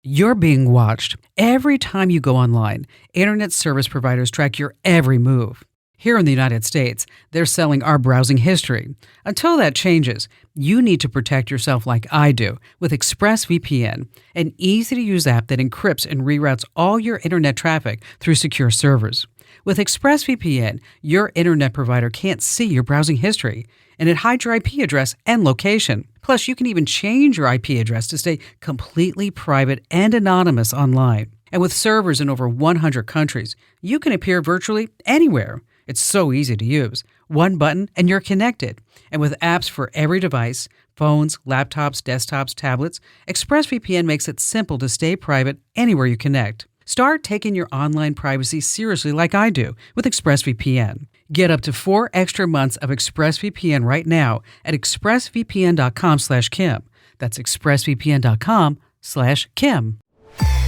You're being watched. Every time you go online, internet service providers track your every move. Here in the United States, they're selling our browsing history. Until that changes, you need to protect yourself like I do with ExpressVPN, an easy-to-use app that encrypts and reroutes all your internet traffic through secure servers. With ExpressVPN, your internet provider can't see your browsing history, and it hides your IP address and location. Plus, you can even change your IP address to stay completely private and anonymous online. And with servers in over 100 countries, you can appear virtually anywhere. It's so easy to use. One button and you're connected. And with apps for every device, phones, laptops, desktops, tablets, ExpressVPN makes it simple to stay private anywhere you connect. Start taking your online privacy seriously like I do with ExpressVPN. Get up to 4 extra months of ExpressVPN right now at expressvpn.com/Kim. That's expressvpn.com/Kim.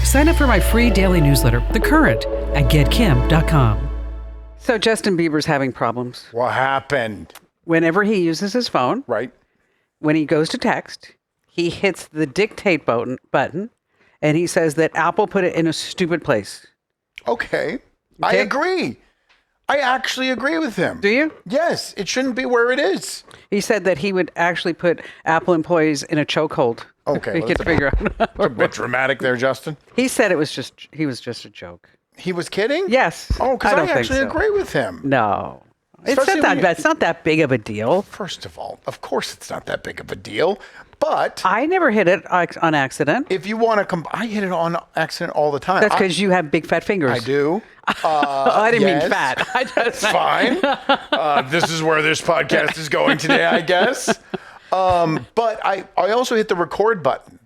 Sign up for my free daily newsletter, The Current, at getkim.com. So Justin Bieber's having problems. What happened? Whenever he uses his phone, Right. when he goes to text, he hits the dictate button, and he says that Apple put it in a stupid place. Okay. I agree. I actually agree with him. Do you? Yes. It shouldn't be where it is. He said that he would actually put Apple employees in a chokehold. Okay. He could figure out. It's a bit dramatic there, Justin. He said he was just a joke. He was kidding? Yes. Oh, because I don't think actually so. agree with him. No. It's Especially not that when bad. It's not that big of a deal. First of all, of course it's not that big of a deal. But I never hit it on accident. if you want to I hit it on accident all the time. That's because you have big fat fingers. I do. I didn't mean yes. fat. I just It's fine. This is where this podcast is going today, I guess. But I also hit the record button.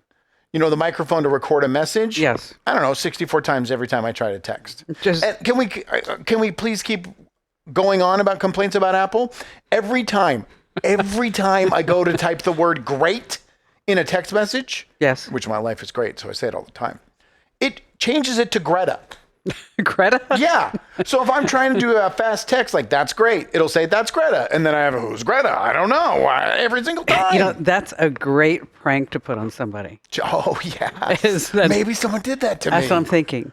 You know, the microphone to record a message? Yes. I don't know, 64 times every time I try to text. And can we please keep going on about complaints about Apple? Every time I go to type the word great in a text message, Yes. which my life is great, so I say it all the time, it changes it to Greta. Greta? Yeah. So if I'm trying to do a fast text like that's great, it'll say that's Greta. And then I have who's Greta? I don't know. Every single time. You know, that's a great prank to put on somebody. Oh, yeah. Is that- Maybe someone did that to me. That's what I'm thinking.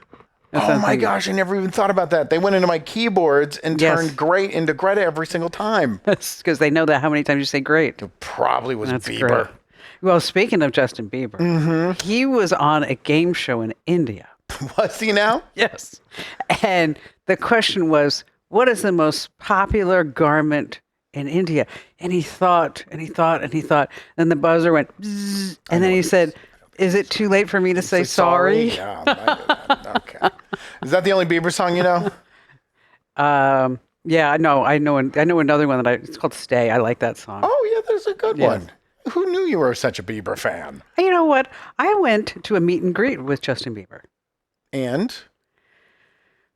Oh my gosh, I never even thought about that. They went into my keyboards and Yes. turned great into Greta every single time. That's because they know that how many times you say great. It probably was That's Bieber. great. Well, speaking of Justin Bieber, he was on a game show in India. Was he now? Yes. And the question was, what is the most popular garment in India? And he thought, and he thought, and he thought. Then the buzzer went, bzzz, and then he said, is it too late for me to say sorry? Yeah, I did that. Okay. Is that the only Bieber song you know? Yeah, I know another one it's called Stay. I like that song. Oh, yeah, there's a good Yes. one. Who knew you were such a Bieber fan? And you know what? I went to a meet and greet with Justin Bieber. And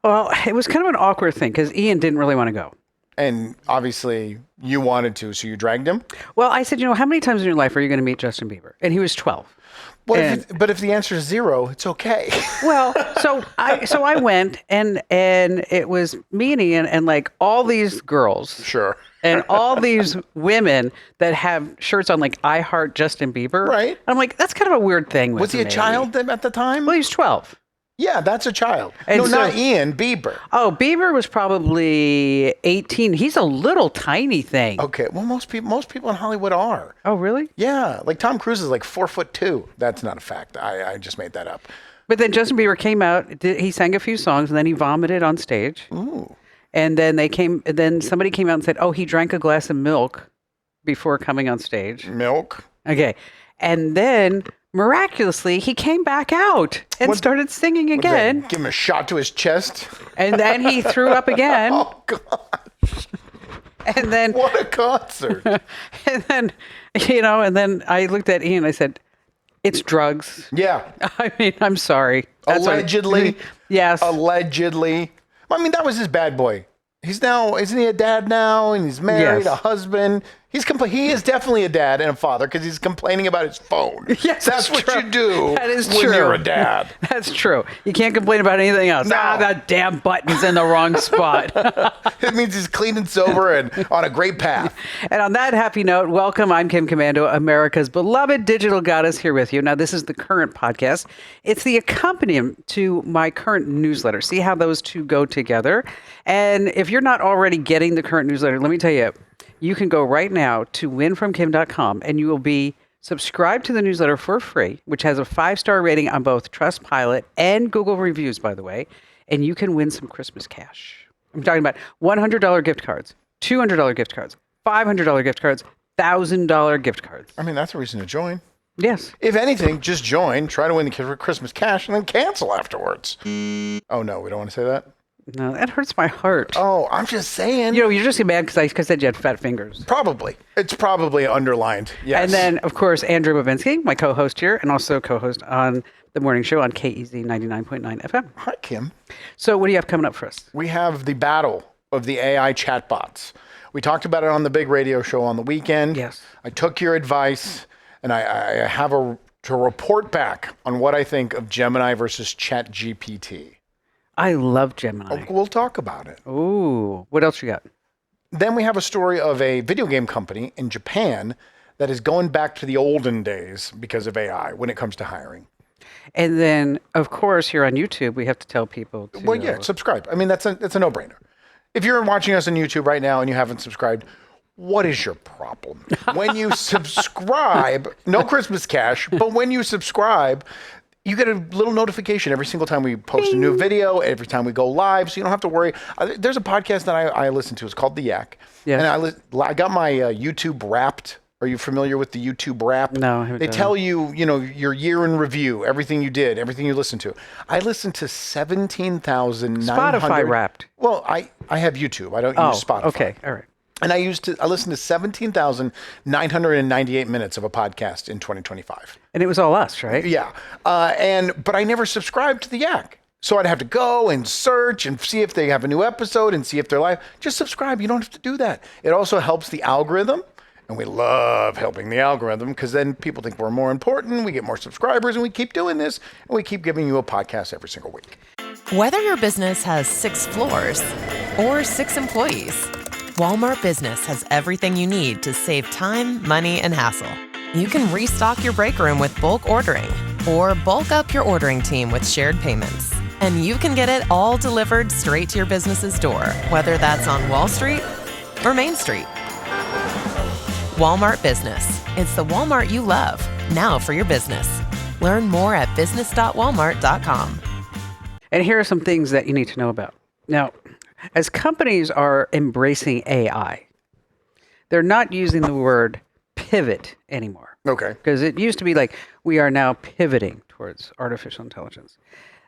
Well, it was kind of an awkward thing because Ian didn't really want to go. obviously you wanted to, so you dragged him? Well, I said, how many times in your life are you going to meet Justin Bieber? And he was 12. But if the answer is 0, it's okay. Well, so I went and it was me and Ian and like all these girls. Sure. And all these women that have shirts on like I Heart Justin Bieber. Right. I'm like, that's kind of a weird thing. Was he a child at the time? Well, he was 12. Yeah, that's a child. And no, so- not Ian, Bieber. Oh, Bieber was probably 18. He's a little tiny thing. Okay, well, most people in Hollywood are. Oh, really? Yeah, like Tom Cruise is like 4'2". That's not a fact. I just made that up. But then Justin Bieber came out. He sang a few songs and then he vomited on stage. Ooh. And then somebody came out and said, "Oh, he drank a glass of milk before coming on stage." Milk. Okay, and then miraculously he came back out and started singing again. Give him a shot to his chest. And then he threw up again. Oh God! And then What a concert! and then I looked at Ian and I said, "It's drugs." Yeah, I mean, I'm sorry. That's what- allegedly. Yes. Allegedly. I mean, that was his bad boy. Isn't he a dad now? And he's married, Yes. a husband. He is definitely a dad and a father because he's complaining about his phone. Yes, that's what true. you do That is when true. you're a dad. That's true. You can't complain about anything else. No. That damn button's in the wrong spot. It means he's clean and sober and on a great path. And on that happy note, welcome. I'm Kim Commando, America's beloved digital goddess, here with you. Now, this is the current podcast. It's the accompaniment to my current newsletter. See how those two go together? And if you're not already getting the current newsletter, let me tell you, you can go right now to winfromkim.com and you will be subscribed to the newsletter for free, which has a 5-star rating on both Trustpilot and Google reviews, by the way. And you can win some Christmas cash. I'm talking about $100 gift cards, $200 gift cards, $500 gift cards, $1,000 gift cards. I mean, that's a reason to join. Yes. If anything, just join, try to win the Christmas cash, and then cancel afterwards. Oh, no, we don't want to say that? No, that hurts my heart. Oh, I'm just saying. You're just mad because I said you had fat fingers. Probably. It's probably underlined. Yes. And then, of course, Andrew Bavinsky, my co-host here, and also co-host on the morning show on KEZ 99.9 FM. Hi, Kim. So what do you have coming up for us? We have the battle of the AI chatbots. We talked about it on the big radio show on the weekend. Yes. I took your advice, and I have to report back on what I think of Gemini versus ChatGPT. I love Gemini. We'll talk about it. Ooh, what else you got? Then we have a story of a video game company in Japan that is going back to the olden days because of AI when it comes to hiring. And then, of course, here on YouTube, we have to tell people to... Well, yeah, subscribe. I mean, that's a no-brainer. If you're watching us on YouTube right now and you haven't subscribed, what is your problem? When you subscribe, no Christmas cash, but when you subscribe, you get a little notification every single time we post a new video, every time we go live, so you don't have to worry. There's a podcast that I listen to. It's called The Yak. Yes. And I got my YouTube Wrapped. Are you familiar with the YouTube Wrap? No. They tell you, your year in review, everything you did, everything you listened to. I listened to 17,900. Spotify Wrapped. Well, I have YouTube. I don't use Spotify. Okay. All right. And I listened to 17,998 minutes of a podcast in 2025. And it was all us, right? Yeah. But I never subscribed to the Yak. So I'd have to go and search and see if they have a new episode and see if they're live. Just subscribe. You don't have to do that. It also helps the algorithm. And we love helping the algorithm because then people think we're more important. We get more subscribers and we keep doing this. And we keep giving you a podcast every single week. Whether your business has 6 floors or 6 employees, Walmart Business has everything you need to save time, money, and hassle. You can restock your break room with bulk ordering or bulk up your ordering team with shared payments. And you can get it all delivered straight to your business's door, whether that's on Wall Street or Main Street. Walmart Business. It's the Walmart you love, now for your business. Learn more at business.walmart.com. And here are some things that you need to know about. Now, as companies are embracing AI, they're not using the word pivot anymore. Okay. Because it used to be like, we are now pivoting towards artificial intelligence.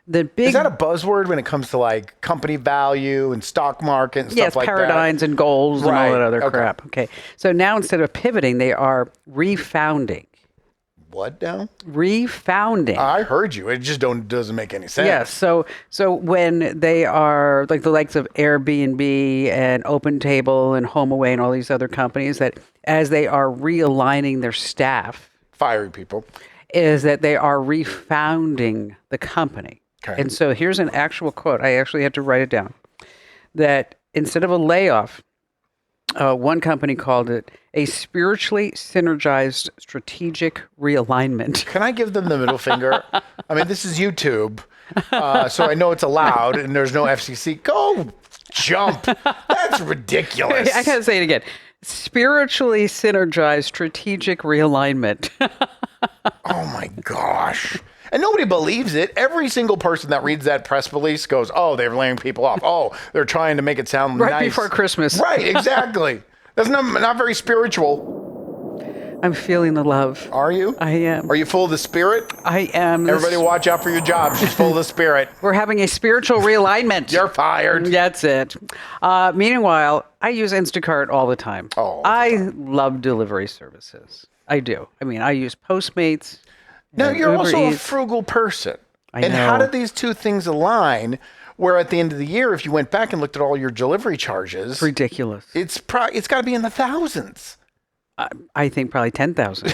Is that a buzzword when it comes to like company value and stock market and stuff like that? Yes, paradigms and goals and all that other crap. Okay. So now instead of pivoting, they are refounding. What now? Refounding. I heard you. It just doesn't make any sense. Yes. So when they are like the likes of Airbnb and OpenTable and HomeAway and all these other companies that as they are realigning their staff, firing people, is that they are refounding the company. Okay. And so here's an actual quote. I actually had to write it down. That instead of a layoff, one company called it a spiritually synergized strategic realignment. Can I give them the middle finger? I mean, this is YouTube, so I know it's allowed and there's no FCC. Go jump. That's ridiculous. I gotta say it again. Spiritually synergized strategic realignment. Oh my gosh. And nobody believes it. Every single person that reads that press release goes, oh, they're laying people off. Oh, they're trying to make it sound nice. Right before Christmas. Right, exactly. That's not very spiritual. I'm feeling the love. Are you? I am. Are you full of the spirit? I am. Everybody watch out for your job. She's full of the spirit. We're having a spiritual realignment. You're fired. That's it. Meanwhile, I use Instacart all the time. I love delivery services. I do. I mean, I use Postmates. Now, you're Uber also Eats. a frugal person. I know. And how did these two things align where at the end of the year, if you went back and looked at all your delivery charges... It's ridiculous. It's got to be in the thousands. I think probably 10,000.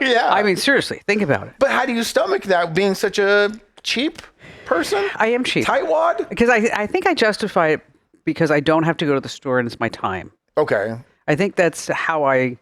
Yeah. I mean, seriously, think about it. But how do you stomach that being such a cheap person? I am cheap. Tightwad? Because I think I justify it because I don't have to go to the store and it's my time. Okay. I think that's how I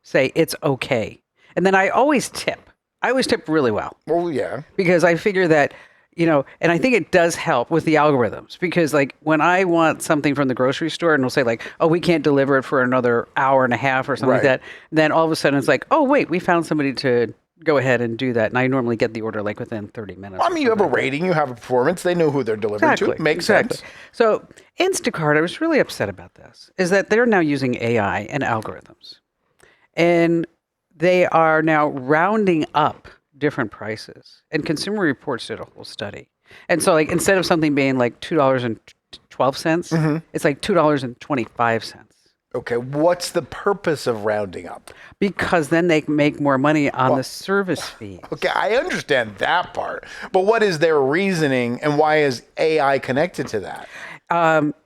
say it's okay. And then I always tip. I always tip really well. Well, yeah. Because I figure that, and I think it does help with the algorithms because like when I want something from the grocery store and it'll say like, oh, we can't deliver it for another hour and a half or something like that. Then all of a sudden it's like, oh, wait, we found somebody to go ahead and do that. And I normally get the order like within 30 minutes. I mean, you have a rating, you have a performance. They know who they're delivering to. Makes sense. So Instacart, I was really upset about this, is that they're now using AI and algorithms. And they are now rounding up different prices. And Consumer Reports did a whole study. And so like instead of something being like $2.12, it's like $2.25. Okay, what's the purpose of rounding up? Because then they make more money on the service fee. Okay, I understand that part. But what is their reasoning and why is AI connected to that?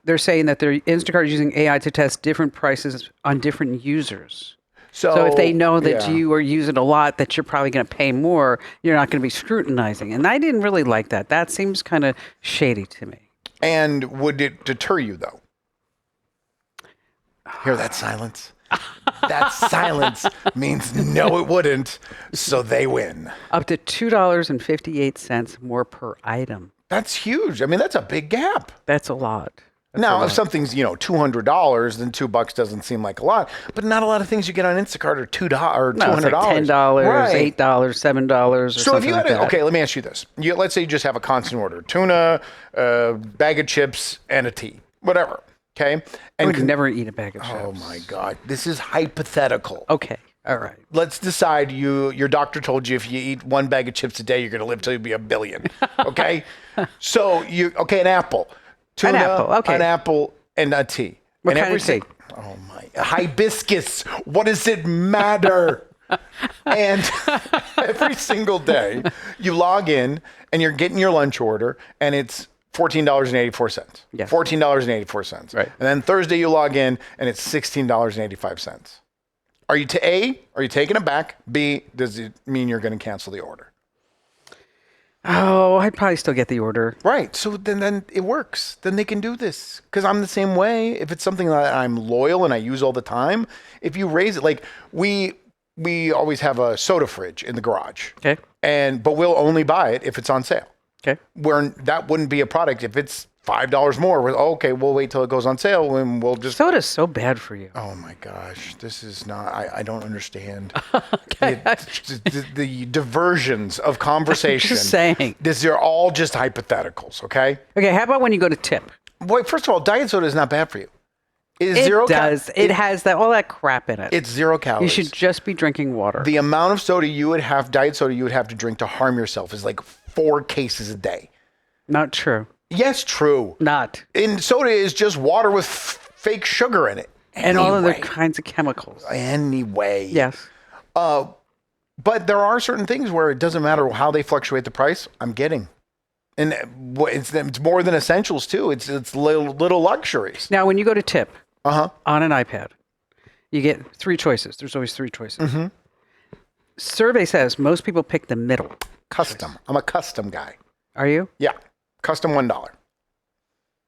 They're saying that Instacart is using AI to test different prices on different users. So if they know that you are using a lot, that you're probably going to pay more, you're not going to be scrutinizing. And I didn't really like that. That seems kind of shady to me. And would it deter you, though? Hear that silence? That silence means no, it wouldn't. So they win. Up to $2.58 more per item. That's huge. I mean, that's a big gap. That's a lot. Now, if something's, $200, then $2 doesn't seem like a lot. But not a lot of things you get on Instacart are $2 or $200. No, it's like $10, right. $8, $7 or so if you had like okay, let me ask you this. Let's say you just have a constant order. Tuna, a bag of chips, and a tea. Whatever. Okay? I would never eat a bag of chips. Oh, my God. This is hypothetical. Okay. All right. Let's decide your doctor told you if you eat one bag of chips a day, you're going to live till you be a billion. Okay? So, an apple. Tuna, an apple, and a tea. What kind of tea? Oh, my. Hibiscus. What does it matter? And every single day, you log in, and you're getting your lunch order, and it's $14.84. Yes. $14.84. Right. And then Thursday, you log in, and it's $16.85. Are you are you taking it back? B, does it mean you're going to cancel the order? Oh, I'd probably still get the order. Right. So then it works. Then they can do this. Because I'm the same way. If it's something that I'm loyal and I use all the time, if you raise it, like we always have a soda fridge in the garage. Okay. But we'll only buy it if it's on sale. Okay. Where that wouldn't be a product if it's $5 more. We'll wait till it goes on sale and we'll just. Soda's so bad for you. Oh my gosh, this is not. I don't understand. Okay. The diversions of conversation. Just saying. These are all just hypotheticals. Okay. Okay. How about when you go to tip? Boy, first of all, diet soda is not bad for you. It does. It has all that crap in it. It's 0 calories. You should just be drinking water. The amount of soda diet soda you would have to drink to harm yourself is like 4 cases a day. Not true. Yes, true. Not. And soda is just water with fake sugar in it. And all other kinds of chemicals. Anyway. Yes. But there are certain things where it doesn't matter how they fluctuate the price, I'm getting. And it's more than essentials, too. It's little luxuries. Now, when you go to tip on an iPad, you get 3 choices. There's always 3 choices. Mm-hmm. Survey says most people pick the middle. Custom. choice. I'm a custom guy. Are you? Yeah. Custom $1.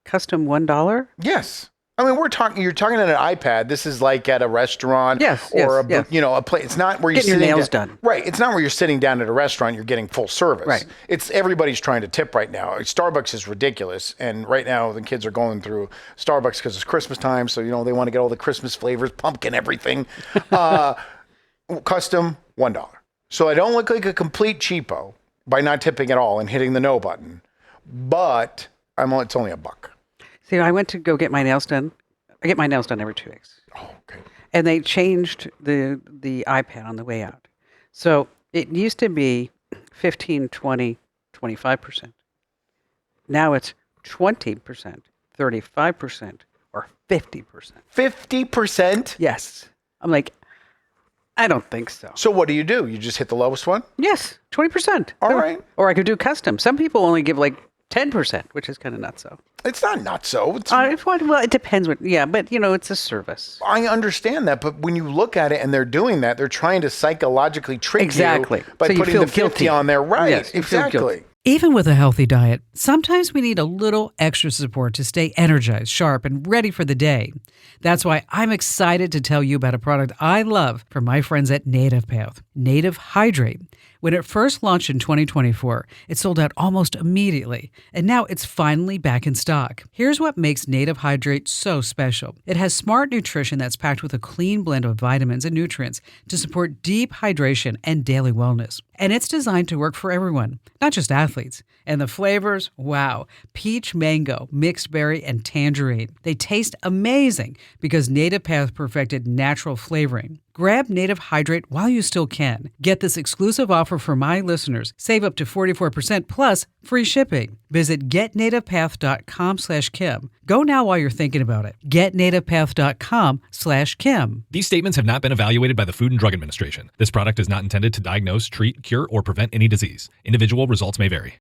Custom $1? Yes. I mean, you're talking at an iPad. This is like at a restaurant or a place. It's not where you're getting your nails done. Right. It's not where you're sitting down at a restaurant. You're getting full service. Right. It's everybody's trying to tip right now. Starbucks is ridiculous. And right now the kids are going through Starbucks because it's Christmas time. So, they want to get all the Christmas flavors, pumpkin, everything. Custom $1. So I don't look like a complete cheapo by not tipping at all and hitting the no button, but it's only $1. See, I went to go get my nails done. I get my nails done every 2 weeks. Oh, okay. And they changed the iPad on the way out. So it used to be 15, 20, 25%. Now it's 20%, 35%, or 50%. 50%? Yes. I'm like, I don't think so. So what do? You just hit the lowest one? Yes, 20%. All right. Or I could do custom. Some people only give like 10%, which is kind of not so. It's not so. Well, it depends. But it's a service. I understand that, but when you look at it and they're doing that, they're trying to psychologically trick you by putting the 50 on there. Right, yes, exactly. Even with a healthy diet, sometimes we need a little extra support to stay energized, sharp, and ready for the day. That's why I'm excited to tell you about a product I love from my friends at Native Path, Native Hydrate. When it first launched in 2024, it sold out almost immediately, and now it's finally back in stock. Here's what makes Native Hydrate so special. It has smart nutrition that's packed with a clean blend of vitamins and nutrients to support deep hydration and daily wellness. And it's designed to work for everyone, not just athletes. And the flavors, wow, peach mango, mixed berry, and tangerine. They taste amazing because Native Path perfected natural flavoring. Grab Native Hydrate while you still can. Get this exclusive offer for my listeners. Save up to 44% plus free shipping. Visit getnativepath.com/Kim. Go now while you're thinking about it. Getnativepath.com/Kim. These statements have not been evaluated by the Food and Drug Administration. This product is not intended to diagnose, treat, cure, or prevent any disease. Individual results may vary.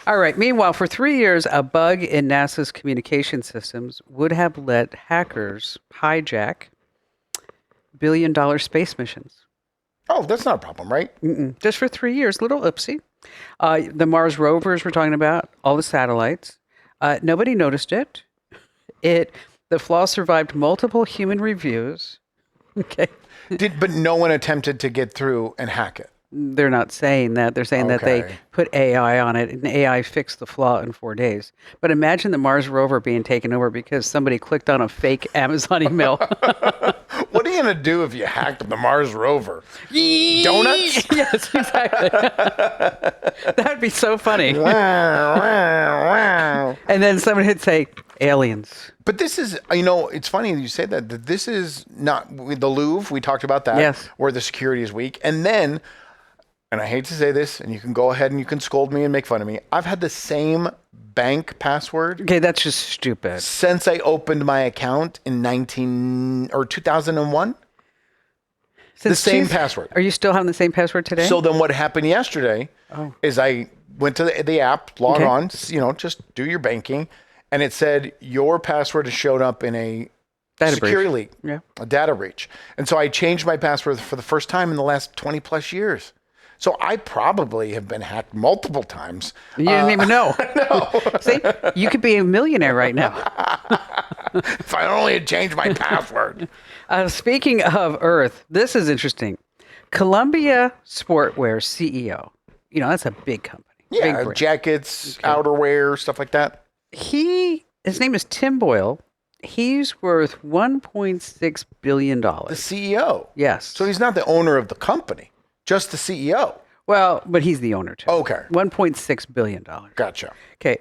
All right. Meanwhile, for 3 years, a bug in NASA's communication systems would have let hackers hijack billion-dollar space missions. Oh, that's not a problem, right? Just for 3 years. Little oopsie. The Mars rovers we're talking about, all the satellites. Nobody noticed it. The flaw survived multiple human reviews. Okay. But no one attempted to get through and hack it. They're not saying that. They're saying that they put AI on it, and AI fixed the flaw in 4 days. But imagine the Mars rover being taken over because somebody clicked on a fake Amazon email. What are you going to do if you hacked the Mars rover? Donuts? Yes, exactly. That would be so funny. And then someone would say, aliens. But this is, it's funny you say that this is not the Louvre. We talked about that. Yes. Where the security is weak. And then, and I hate to say this, and you can go ahead and you can scold me and make fun of me. I've had the same bank password. Okay, that's just stupid. Since I opened my account in 2001. The same password. Are you still having the same password today? So then what happened yesterday is I went to the app, log on, just do your banking. And it said your password has showed up in a security leak, a data breach. And so I changed my password for the first time in the last 20 plus years. So I probably have been hacked multiple times. You didn't even know. No. See, you could be a millionaire right now. If I only had changed my password. Speaking of Earth, this is interesting. Columbia Sportwear CEO, that's a big company. Yeah, big jackets, outerwear, stuff like that. His name is Tim Boyle. He's worth $1.6 billion. The CEO? Yes. So he's not the owner of the company, just the CEO. Well, but he's the owner too. Okay. $1.6 billion. Gotcha. Okay.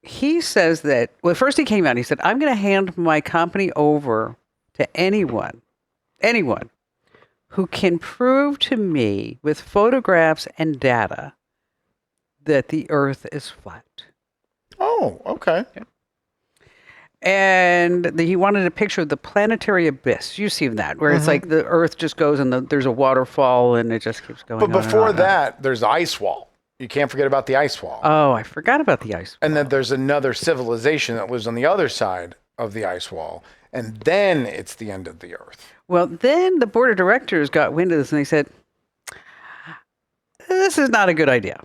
He says that, first he came out and he said, I'm going to hand my company over to anyone who can prove to me with photographs and data that the Earth is flat. Oh, okay. And he wanted a picture of the planetary abyss. You've seen that, where it's like the Earth just goes and there's a waterfall and it just keeps going. But before that, there's the ice wall. You can't forget about the ice wall. Oh, I forgot about the ice wall. And then there's another civilization that lives on the other side of the ice wall. And then it's the end of the Earth. Well, then the board of directors got wind of this and they said, this is not a good idea.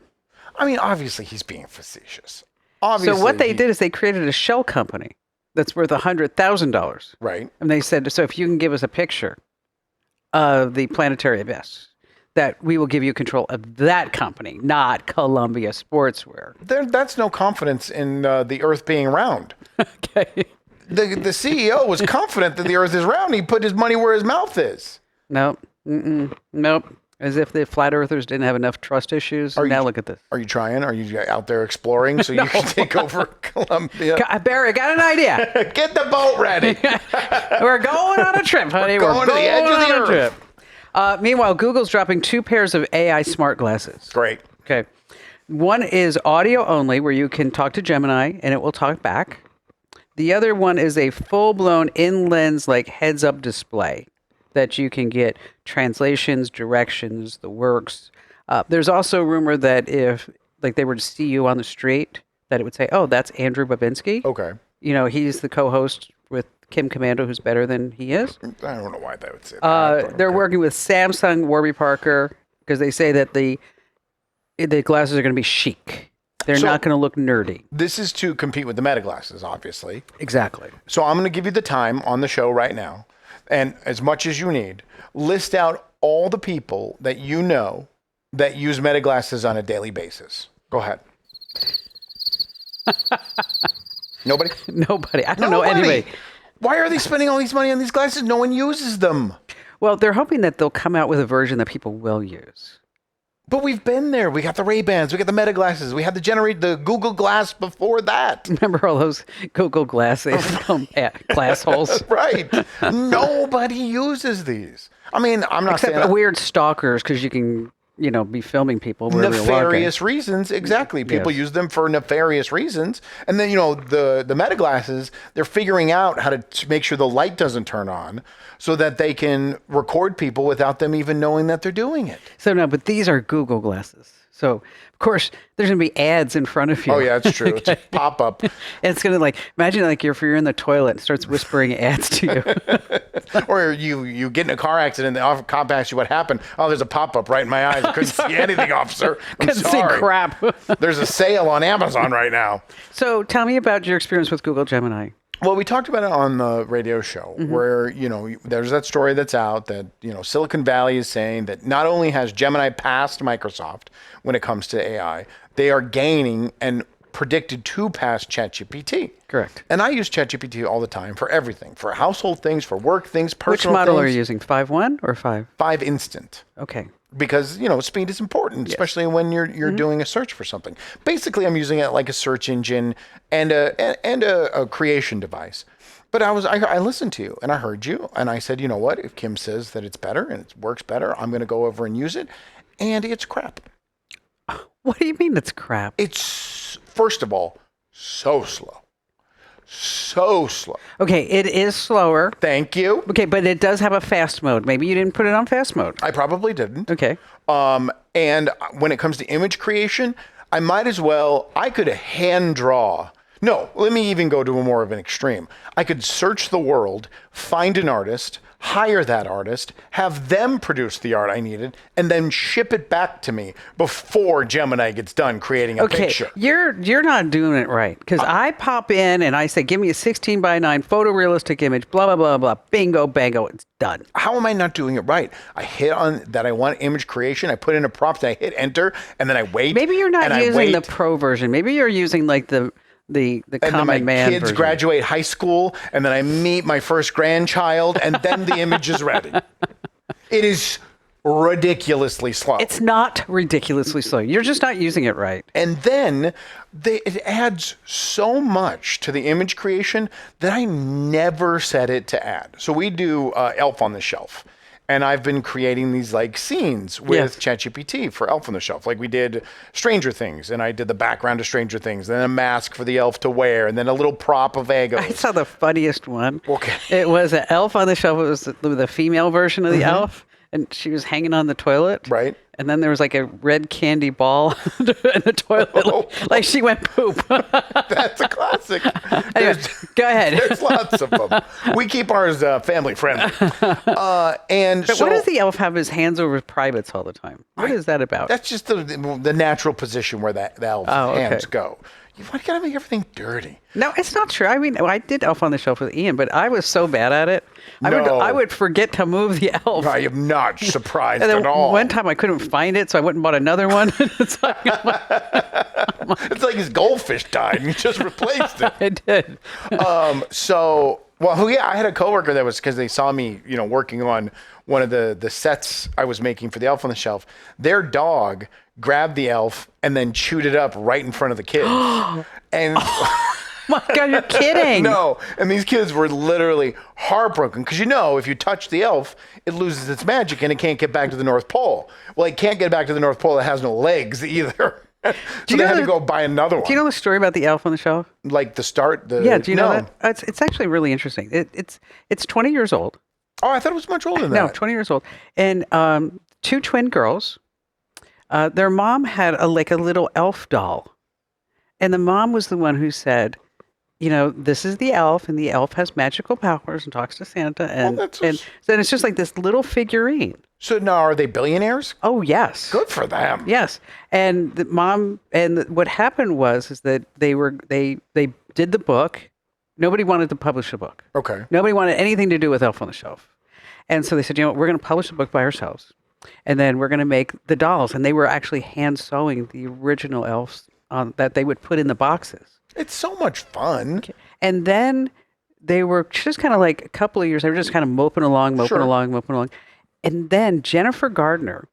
I mean, obviously he's being facetious. So what they did is they created a shell company that's worth $100,000. Right. And they said, so if you can give us a picture of the planetary abyss, that we will give you control of that company, not Columbia Sportswear. That's no confidence in the Earth being round. Okay. The CEO was confident that the Earth is round. He put his money where his mouth is. Nope. Nope. As if the flat earthers didn't have enough trust issues. Now look at this. Are you trying? Are you out there exploring so you can take over Columbia? Barry, got an idea. Get the boat ready. We're going on a trip, honey. We're going to the edge of the Earth. Meanwhile, Google's dropping 2 pairs of AI smart glasses. Great. Okay. One is audio only, where you can talk to Gemini and it will talk back. The other one is a full-blown in-lens, heads-up display that you can get translations, directions, the works. There's also rumor that if they were to see you on the street, that it would say, oh, that's Andrew Babinski. Okay. He's the co-host with Kim Commando, who's better than he is. I don't know why they would say that. They're working with Samsung Warby Parker because they say that the glasses are going to be chic. They're not going to look nerdy. This is to compete with the Meta glasses, obviously. Exactly. So I'm going to give you the time on the show right now, and as much as you need, list out all the people that you know that use Meta glasses on a daily basis. Go ahead. Nobody? Nobody. I don't know anybody. Why are they spending all these money on these glasses? No one uses them. Well, they're hoping that they'll come out with a version that people will use. But we've been there. We got the Ray-Bans. We got the Meta glasses. We had the Google Glass before that. Remember all those Google glasses? Glass holes? Right. Nobody uses these. I mean, I'm not Except saying... weird stalkers, because you can, be filming people. Nefarious reasons. Exactly. People use them for nefarious reasons. And then, the Meta glasses, they're figuring out how to make sure the light doesn't turn on so that they can record people without them even knowing that they're doing it. So no, but these are Google glasses. So, of course, there's going to be ads in front of you. Oh, yeah, it's true. Okay. It's a pop-up. It's going to imagine if you're in the toilet and starts whispering ads to you. Or you get in a car accident and the cop asks you what happened. Oh, there's a pop-up right in my eyes. I couldn't see anything, officer. Couldn't see crap. There's a sale on Amazon right now. So tell me about your experience with Google Gemini. Well, we talked about it on the radio show where, there's that story that's out that, Silicon Valley is saying that not only has Gemini passed Microsoft when it comes to AI, they are gaining and predicted to pass ChatGPT. Correct. And I use ChatGPT all the time for everything, for household things, for work things, personal things. Which model are you using, 5.1 or 5? 5 Instant. Okay. Because, speed is important, especially when you're doing a search for something. Basically, I'm using it like a search engine and a creation device. But I listened to you and I heard you and I said, you know what? If Kim says that it's better and it works better, I'm going to go over and use it. And it's crap. What do you mean it's crap? It's, first of all, so slow. So slow. Okay, it is slower. Thank you. Okay, but it does have a fast mode. Maybe you didn't put it on fast mode. I probably didn't. Okay. And when it comes to image creation, I could hand draw. No, let me even go to a more of an extreme. I could search the world, find an artist, hire that artist, have them produce the art I needed, and then ship it back to me before Gemini gets done creating a picture. You're not doing it right, because I pop in and I say, give me a 16:9 photorealistic image, blah, blah, blah, blah, bingo, bango, it's done. How am I not doing it right? I hit on that I want image creation, I put in a prompt, and I hit enter, and then I wait. Maybe you're not using the pro version. Maybe you're using the common man kids version. Graduate high school, and then I meet my first grandchild, and then the image is ready. It is ridiculously slow. It's not ridiculously slow. You're just not using it right. And then it adds so much to the image creation that I never set it to add. So we do Elf on the Shelf. And I've been creating these scenes with ChatGPT for Elf on the Shelf. Like we did Stranger Things, and I did the background of Stranger Things, then a mask for the elf to wear, and then a little prop of Egos. I saw the funniest one. Okay. It was an elf on the shelf. It was the female version of the elf, and she was hanging on the toilet. Right. And then there was a red candy ball in the toilet, like she went poop. That's a classic. Anyway, go ahead. There's lots of them. We keep ours family friendly. But why does the elf have his hands over his privates all the time? What is that about? That's just the natural position where the elf's hands go. Why do you gotta make everything dirty? No, it's not true. I mean, I did Elf on the Shelf with Ian, but I was so bad at it. I would forget to move the elf. I am not surprised at all. One time I couldn't find it, so I went and bought another one. It's like his goldfish died and he just replaced it. I did. I had a coworker that was, because they saw me, working on one of the sets I was making for the Elf on the Shelf. Their dog grabbed the elf and then chewed it up right in front of the kids. And my God, you're kidding. No. And these kids were literally heartbroken because, if you touch the elf, it loses its magic and it can't get back to the North Pole. Well, it can't get back to the North Pole. It has no legs either. So they had to go buy another one. Do you know the story about the elf on the shelf? Like the start? Do you know that? It's actually really interesting. It's 20 years old. Oh, I thought it was much older than that. No, 20 years old. And 2 twin girls. Their mom had a little elf doll. And the mom was the one who said, this is the elf, and the elf has magical powers and talks to Santa. And, and then it's just like this little figurine. So now are they billionaires? Oh, yes. Good for them. Yes. And the mom, what happened is that they did the book. Nobody wanted to publish the book. Okay. Nobody wanted anything to do with Elf on the Shelf. And so they said, we're going to publish the book by ourselves. And then we're going to make the dolls. And they were actually hand sewing the original elves that they would put in the boxes. It's so much fun. Okay. And then they were just kind of like a couple of years, they were just kind of moping along. And then Jennifer Gardner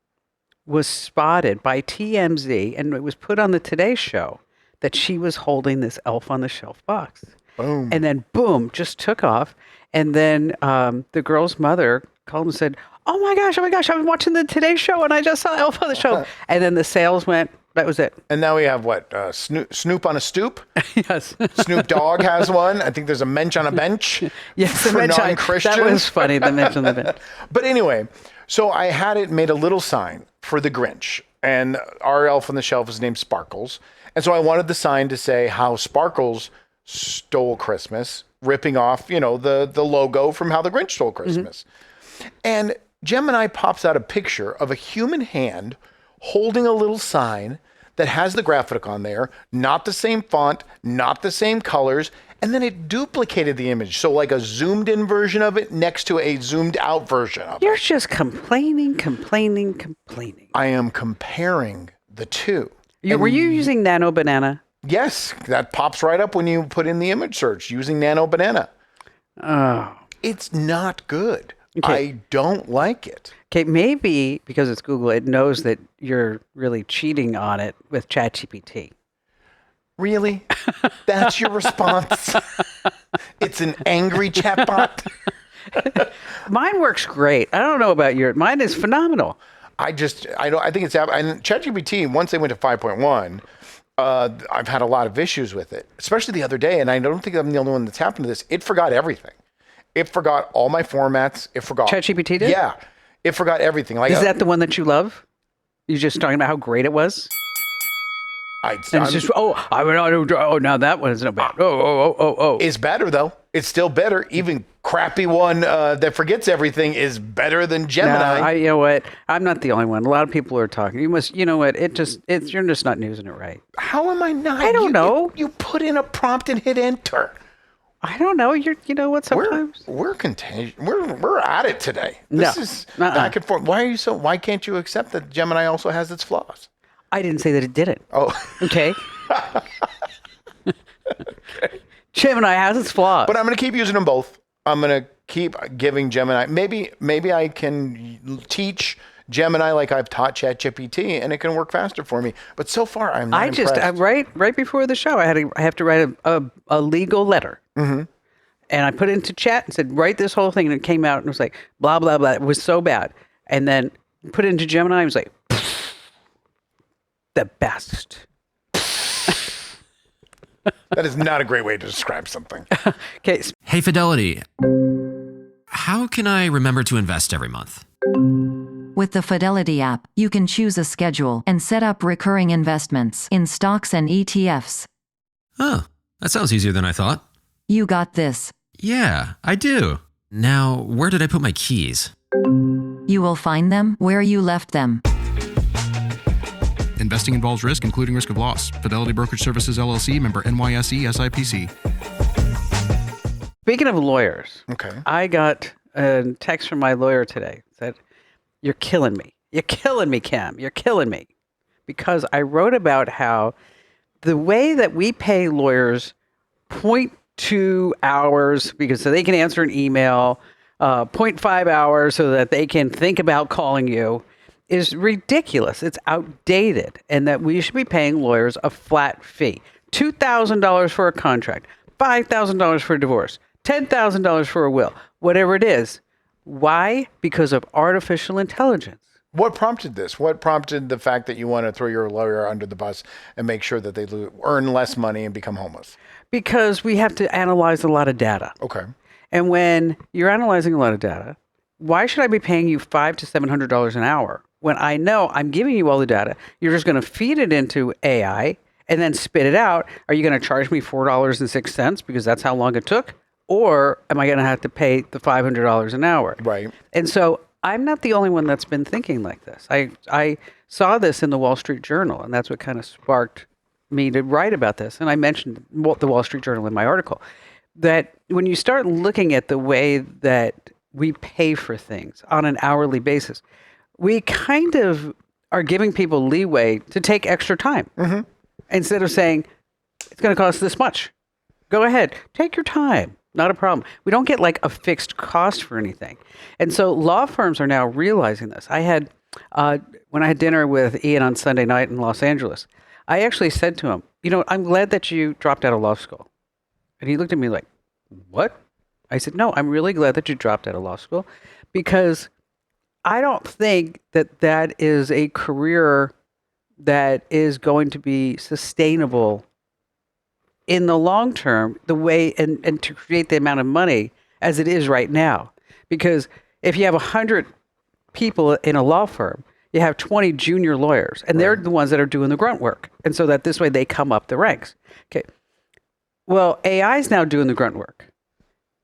was spotted by TMZ, and it was put on the Today Show that she was holding this Elf on the Shelf box. Boom. And then boom, just took off. And then the girl's mother called and said, oh my gosh, I've been watching the Today Show and I just saw Elf on the Shelf. And then the sales went, that was it. And now we have what? Snoop on a stoop? Yes. Snoop Dogg has one. I think there's a mensch on a bench. Yes, for non-Christians. That was funny, the mensch on the bench. But anyway, so I had it made a little sign for the Grinch. And our elf on the shelf is named Sparkles. And so I wanted the sign to say how Sparkles stole Christmas, ripping off, the logo from how the Grinch stole Christmas. Mm-hmm. And Gemini pops out a picture of a human hand holding a little sign that has the graphic on there, not the same font, not the same colors, and then it duplicated the image. So like a zoomed in version of it next to a zoomed out version of it. You're just complaining. I am comparing the two. Were you using Nano Banana? Yes, that pops right up when you put in the image search using Nano Banana. Oh. It's not good. Okay. I don't like it. Okay, maybe because it's Google, it knows that you're really cheating on it with ChatGPT. Really? That's your response? It's an angry chatbot? Mine works great. I don't know about yours. Mine is phenomenal. I think it's, and ChatGPT, once they went to 5.1, I've had a lot of issues with it, especially the other day. And I don't think I'm the only one that's happened to this. It forgot everything. It forgot all my formats. It forgot. ChatGPT did? Yeah. It forgot everything. Like, is that the one that you love? You're just talking about how great it was? Now that one is no bad. It's better, though. It's still better. Even crappy one that forgets everything is better than Gemini. No, you know what? I'm not the only one. A lot of people are talking. You know what? You're just not using it right. How am I not? I don't know. You put in a prompt and hit enter. I don't know. You know what? Sometimes we're contagious. We're at it today. This is back and forth. Why can't you accept that Gemini also has its flaws? I didn't say that it didn't. Oh, okay. Gemini has its flaws, but I'm going to keep using them both. I'm going to keep giving Gemini. Maybe I can teach Gemini like I've taught ChatGPT, and it can work faster for me. But so far, I'm not impressed. Right before the show, I have to write a legal letter. Mm-hmm. And I put it into chat and said, write this whole thing. And it came out and it was like, blah, blah, blah. It was so bad. And then put it into Gemini. It was like, the best. That is not a great way to describe something. Okay. Hey, Fidelity. How can I remember to invest every month? With the Fidelity app, you can choose a schedule and set up recurring investments in stocks and ETFs. Oh, that sounds easier than I thought. You got this. Yeah, I do. Now, where did I put my keys? You will find them where you left them. Investing involves risk, including risk of loss. Fidelity Brokerage Services, LLC, member NYSE, SIPC. Speaking of lawyers, okay, I got a text from my lawyer today. It said, you're killing me. You're killing me, Cam. You're killing me. Because I wrote about how the way that we pay lawyers 0.2 hours because so they can answer an email, 0.5 hours so that they can think about calling you is ridiculous. It's outdated, and that we should be paying lawyers a flat fee. $2,000 for a contract, $5,000 for a divorce, $10,000 for a will, whatever it is. Why? Because of artificial intelligence. What prompted this? What prompted the fact that you want to throw your lawyer under the bus and make sure that they earn less money and become homeless? Because we have to analyze a lot of data. Okay. And when you're analyzing a lot of data, why should I be paying you $500 to $700 an hour when I know I'm giving you all the data? You're just going to feed it into AI, and then spit it out. Are you going to charge me $4.06 because that's how long it took? Or am I going to have to pay the $500 an hour? Right. And so I'm not the only one that's been thinking like this. I saw this in the Wall Street Journal, and that's what kind of sparked me to write about this. And I mentioned the Wall Street Journal in my article, that when you start looking at the way that we pay for things on an hourly basis, we kind of are giving people leeway to take extra time. Instead of saying, it's going to cost this much. Go ahead, take your time. Not a problem. We don't get like a fixed cost for anything. And so law firms are now realizing this. I had, when I had dinner with Ian on Sunday night in Los Angeles, I actually said to him, I'm glad that you dropped out of law school. And he looked at me like, what? I said, no, I'm really glad that you dropped out of law school because I don't think that that is a career that is going to be sustainable in the long term, the way and to create the amount of money as it is right now. Because if you have 100 people in a law firm, you have 20 junior lawyers, and they're the ones that are doing the grunt work. And so that this way they come up the ranks. Okay. Well, AI is now doing the grunt work.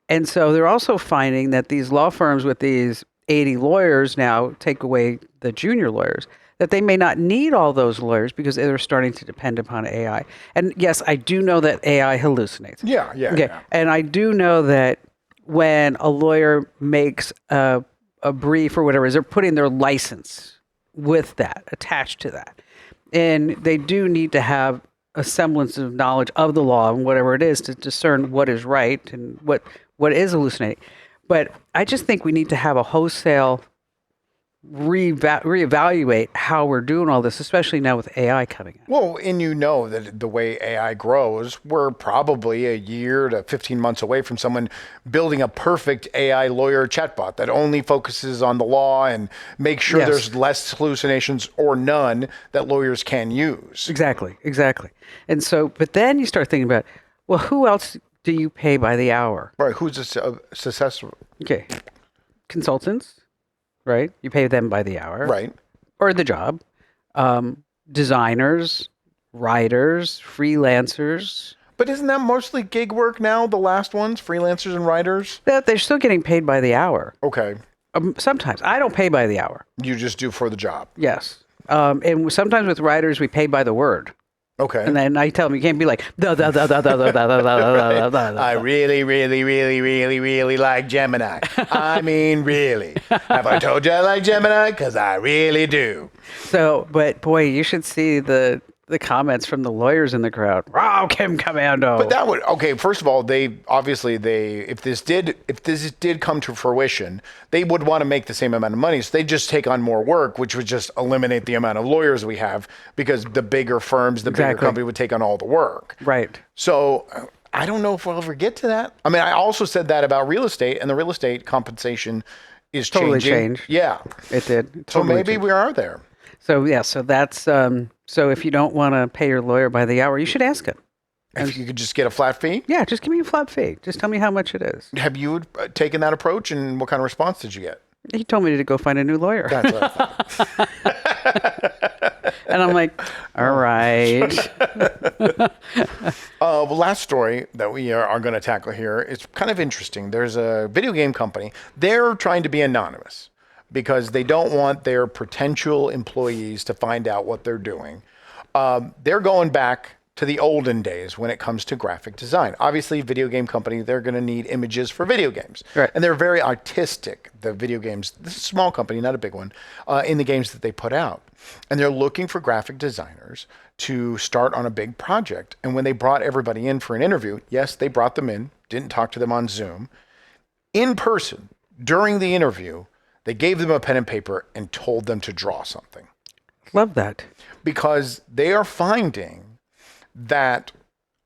And so they're also finding that these law firms with these 80 lawyers now take away the junior lawyers, that they may not need all those lawyers because they're starting to depend upon AI. And yes, I do know that AI hallucinates. Yeah. Okay. Yeah. And I do know that when a lawyer makes a brief or whatever, they're putting their license with that, attached to that. And they do need to have a semblance of knowledge of the law and whatever it is to discern what is right and what is hallucinating. But I just think we need to have a wholesale reevaluate how we're doing all this, especially now with AI coming in. Well, and that the way AI grows, we're probably a year to 15 months away from someone building a perfect AI lawyer chatbot that only focuses on the law and makes sure there's less hallucinations or none that lawyers can use. Exactly. And so, but then you start thinking about, well, who else do you pay by the hour? Right. Who's a successful? Okay. Consultants. Right? You pay them by the hour. Right. Or the job. Designers, writers, freelancers. But isn't that mostly gig work now, the last ones, freelancers and writers? They're still getting paid by the hour. Okay. Sometimes. I don't pay by the hour. You just do for the job? Yes. And sometimes with writers, we pay by the word. Okay. And then I tell them, you can't be like, I really, really, really, really, really like Gemini. I mean, really. Have I told you I like Gemini? Because I really do. So, but boy, you should see the comments from the lawyers in the crowd. Wow, Kim Commando. But that would, okay, first of all, if this did come to fruition, they would want to make the same amount of money. So they just take on more work, which would just eliminate the amount of lawyers we have because the bigger firms, bigger company would take on all the work. Right. So I don't know if we'll ever get to that. I mean, I also said that about real estate, and the real estate compensation is totally changing. Changed. Yeah. It did. So maybe we are there. So yeah, so that's so if you don't want to pay your lawyer by the hour, you should ask him. If you could just get a flat fee? Yeah, just give me a flat fee. Just tell me how much it is. Have you taken that approach, and what kind of response did you get? He told me to go find a new lawyer. That's what I thought. And I'm like, all right. The last story that we are going to tackle here is kind of interesting. There's a video game company. They're trying to be anonymous because they don't want their potential employees to find out what they're doing. They're going back to the olden days when it comes to graphic design. Obviously, video game company, they're going to need images for video games. Right. And they're very artistic, the video games. This is a small company, not a big one, in the games that they put out. And they're looking for graphic designers to start on a big project. And when they brought everybody in for an interview, yes, they brought them in, didn't talk to them on Zoom. In person, during the interview, they gave them a pen and paper and told them to draw something. Love that. Because they are finding that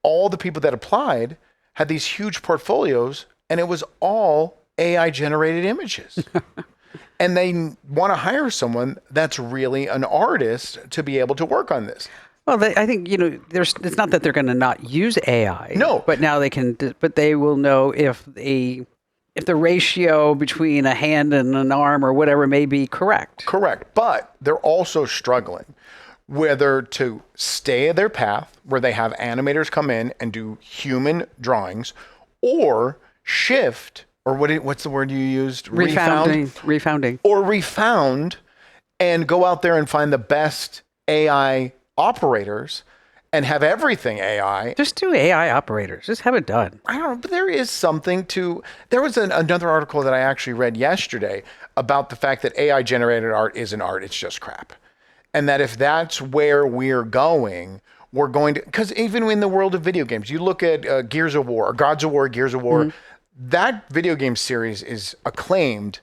all the people that applied had these huge portfolios, and it was all AI generated images. And they want to hire someone that's really an artist to be able to work on this. Well, I think, it's not that they're going to not use AI. No. But now they will know if the ratio between a hand and an arm or whatever may be correct. Correct. But they're also struggling whether to stay their path where they have animators come in and do human drawings, or shift, or what's the word you used? Refounding. Or refound and go out there and find the best AI operators and have everything AI. Just do AI operators. Just have it done. I don't know, but there is something to, there was another article that I actually read yesterday about the fact that AI generated art isn't art, it's just crap. And that if that's where we're going to, because even in the world of video games, you look at Gears of War, Gods of War, Gears of War, that video game series is acclaimed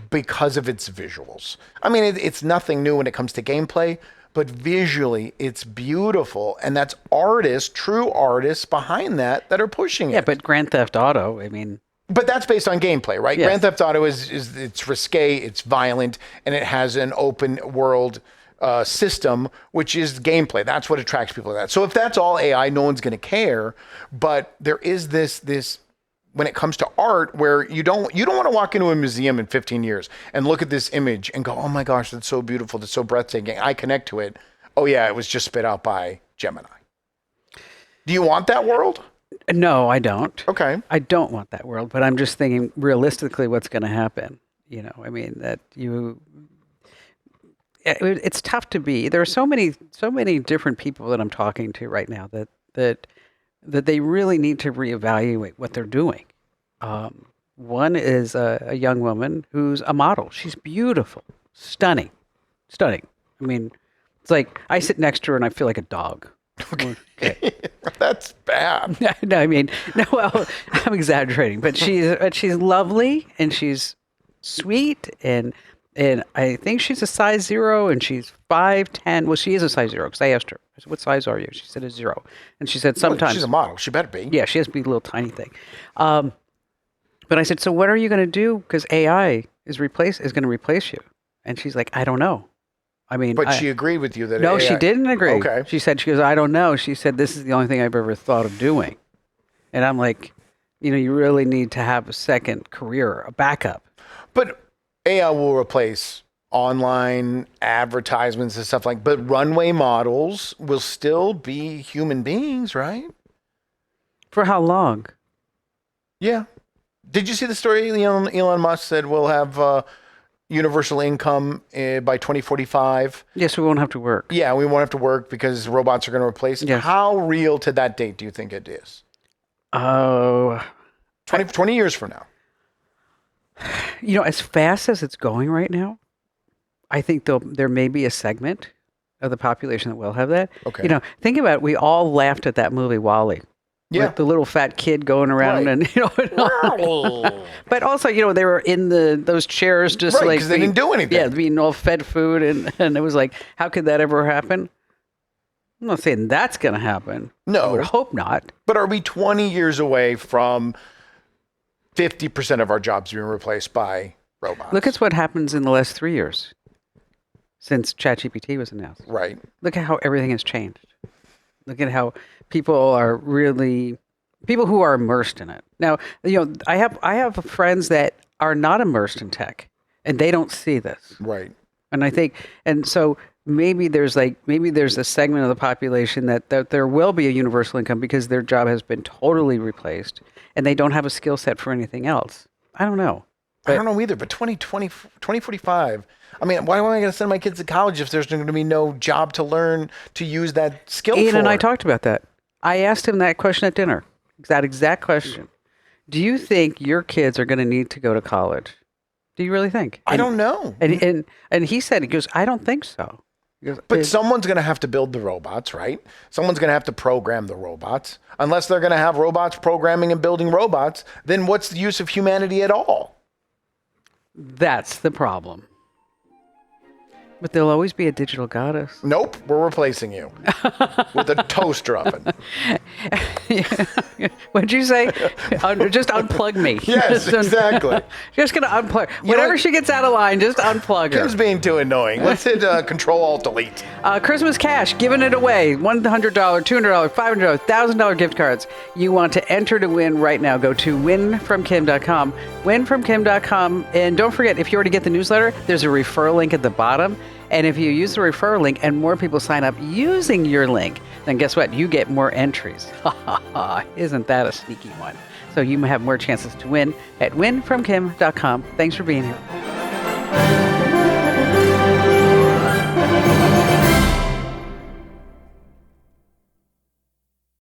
because of its visuals. I mean, it's nothing new when it comes to gameplay, but visually it's beautiful. And that's artists, true artists behind that are pushing it. Yeah, but Grand Theft Auto, I mean. But that's based on gameplay, right? Yes. Grand Theft Auto is it's risque, it's violent, and it has an open world system, which is gameplay. That's what attracts people to that. So if that's all AI, no one's going to care. But there is this when it comes to art where you don't want to walk into a museum in 15 years and look at this image and go, oh my gosh, that's so beautiful, that's so breathtaking, I connect to it. Oh yeah, it was just spit out by Gemini. Do you want that world? No, I don't. Okay. I don't want that world, but I'm just thinking realistically what's going to happen. You know, I mean, it's tough to be. There are so many different people that I'm talking to right now that they really need to reevaluate what they're doing. One is a young woman who's a model. She's beautiful, stunning. I mean, it's like I sit next to her and I feel like a dog. Okay. That's bad. No, I mean, no. Well, I'm exaggerating, but she's lovely and she's sweet and I think she's a size 0 and she's 5'10". Well, she is a size 0 because I asked her, I said, "What size are you?" She said a 0, and she said sometimes she's a model. She better be. Yeah, she has to be a little tiny thing. But I said, "So what are you going to do? Because AI is going to replace you." And she's like, "I don't know." I mean, but she agreed with you that no, AI... she didn't agree. Okay. She goes, "I don't know." She said, "This is the only thing I've ever thought of doing," and I'm like, you really need to have a second career, a backup. But AI will replace online advertisements and stuff but runway models will still be human beings, right? For how long? Yeah. Did you see the story? Elon Musk said we'll have universal income by 2045. Yes, we won't have to work. Yeah, we won't have to work because robots are going to replace it. Yes. How real to that date do you think it is? Oh, 20 years from now. As fast as it's going right now, I think there may be a segment of the population that will have that. Okay. Think about it. We all laughed at that movie WALL-E. Yeah. With the little fat kid going around right. and but also, they were in those chairs just right, because they didn't do anything. Yeah, being all fed food and it was like, how could that ever happen? I'm not saying that's going to happen. No. I would hope not. But are we 20 years away from 50% of our jobs being replaced by robots? Look at what happens in the last 3 years since ChatGPT was announced. Right. Look at how everything has changed. Look at how people who are immersed in it. Now, I have friends that are not immersed in tech and they don't see this. Right. And I think, and so maybe there's a segment of the population that there will be a universal income because their job has been totally replaced and they don't have a skill set for anything else. I don't know. I don't know either, but 2045, I mean, why am I going to send my kids to college if there's going to be no job to learn to use that skill Ian for? and I talked about that. I asked him that question at dinner, that exact question. Do you think your kids are going to need to go to college? Do you really think? I don't know. And he said, he goes, I don't think so. But someone's going to have to build the robots, right? Someone's going to have to program the robots. Unless they're going to have robots programming and building robots, then what's the use of humanity at all? That's the problem. But there'll always be a digital goddess. Nope, we're replacing you with a toaster oven. What'd you say? Just unplug me. Yes, exactly. Just going to unplug. Whenever she gets out of line, just unplug her. Kim's being too annoying. Let's hit Control-Alt-Delete. Christmas cash, giving it away. $100, $200, $500, $1,000 gift cards. You want to enter to win right now. Go to winfromkim.com. Winfromkim.com. And don't forget, if you already get the newsletter, there's a referral link at the bottom. And if you use the referral link and more people sign up using your link, then guess what? You get more entries. Isn't that a sneaky one? So you have more chances to win at winfromkim.com. Thanks for being here.